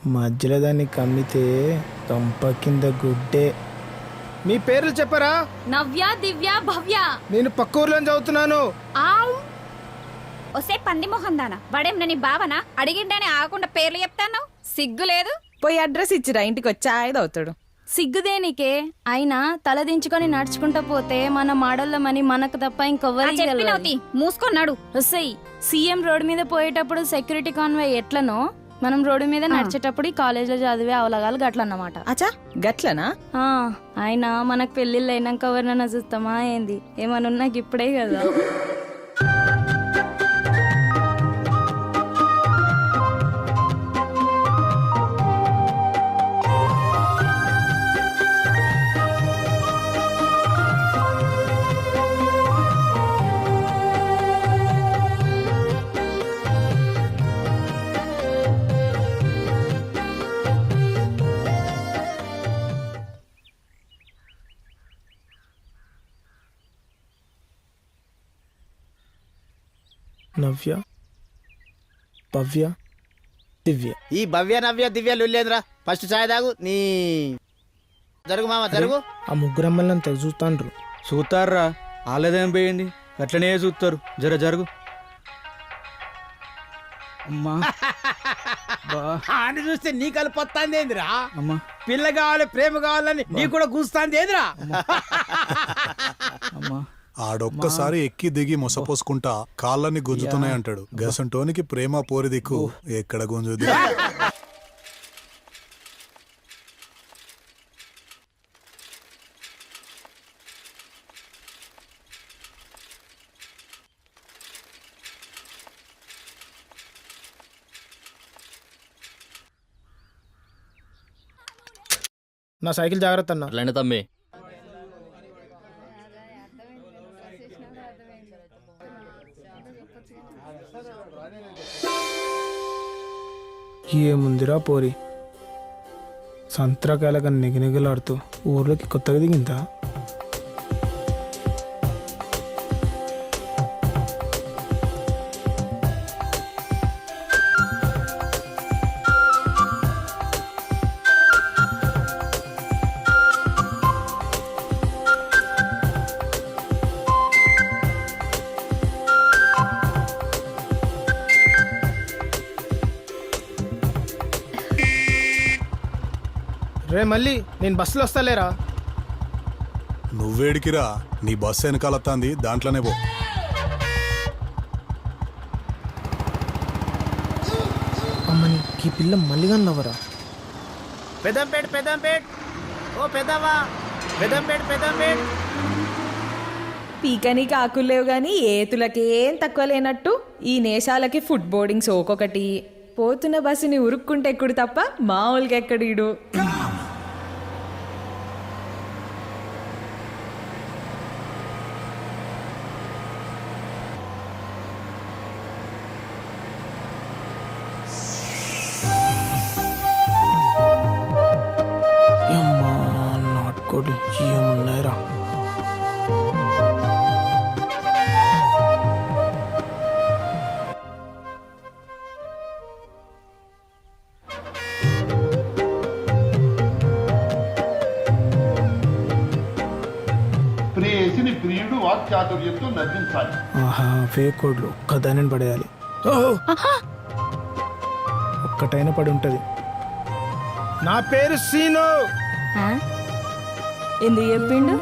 మధ్యలో దాన్ని కమ్మితే కంప కింద గుడ్డే. మీ పేర్లు చెప్పరా? నవ్య, దివ్య, భవ్య. నేను పక్క ఊర్లో చదువుతున్నాను. ఒసే పంది మొహం దానా, వాడేం నీ బావనా? అడిగిండని ఆగకుండా పేర్లు చెప్తాను. సిగ్గు లేదు? పోయి అడ్రస్ ఇచ్చిరా, ఇంటికి వచ్చి అవుతాడు. సిగ్గుదేనికే? అయినా తలదించుకొని నడుచుకుంటా పోతే మన మాడళ్ళమని మనకు తప్ప ఇంకొవ్వరి మూసుకొన్నాడు. వస్తాయి. సీఎం రోడ్ మీద పోయేటప్పుడు సెక్యూరిటీ కాన్వాయ్ ఎట్లనో మనం రోడ్డు మీద నడిచేటప్పుడు ఈ కాలేజ్ లో చదివే అవలగాలు గట్లన్నమాట. అచ్చా గట్లనా? అయినా మనకు పెళ్లిళ్ళు అయినాక ఎవరినైనా చూస్తామా ఏంది? ఏమనున్నా ఇప్పుడే కదా. నవ్య, భవ్య, దివ్య. ఈ భవ్య నవ్య దివ్య లుల్లేదురా. ఫస్ట్ చాయ్ తాగు. నీ జరుగు మామ జరుగు. ఆ ముగ్గురమ్మల్ని తెగ చూస్తాండ్రు. చూస్తారా? ఆలేదేం పోయింది, అట్లనే చూస్తారు. జరుగు. అమ్మా అని చూస్తే నీ కలిపొత్తాంది ఏందిరా? అమ్మా పిల్ల కావాలి, ప్రేమ కావాలని నీ కూడా కూస్తాంది ఏందిరా? అమ్మా ఆడొక్కసారి ఎక్కి దిగి మొసపోసుకుంటా కాళ్ళని గుంజుతున్నాయంటాడు. గసంటోనికి ప్రేమ పోరి దిక్కు ఎక్కడ గుంజుది? నా సైకిల్ జాగ్రత్త అన్న. అట్లనే తమ్మి. ఏముందిరా పోరి, సంత్రకాయలుగా నిగనిగలాడుతూ ఊర్లోకి కొత్తగా దిగిందా? రే మళ్ళీ నేను బస్సులో వస్తాలేరా. నువ్వేడికిరా, నీ బస్సు వెనకాలత్తాంది, దాంట్లోనే పో. అమ్మని ఈ పిల్ల మళ్ళీగా నవ్వరా. పెదంపేట్ ఓ పెదవా, పెదంపేట్. పీకనీకి ఆకులు లేవు గాని ఏతులకేం తక్కువ లేనట్టు ఈ నేషాలకి ఫుడ్ బోర్డింగ్ సోకొకటి. పోతున్న బస్సుని ఉరుక్కుంటే ఎక్కుడు తప్ప మామూలుగా ఎక్కడీడు. నాటుకోడి ఏమున్నాయిరా. ప్రేయసిని ప్రియుడు వాక్చాతుర్యంతో నవ్వించాలి. ఆహా, వేకోడ్లు ఒక్కదానిని పడేయాలి. ఒక్కటైనా పడి ఉంటది. నా పేరు సీను. ఎందుకు చెప్పిండు?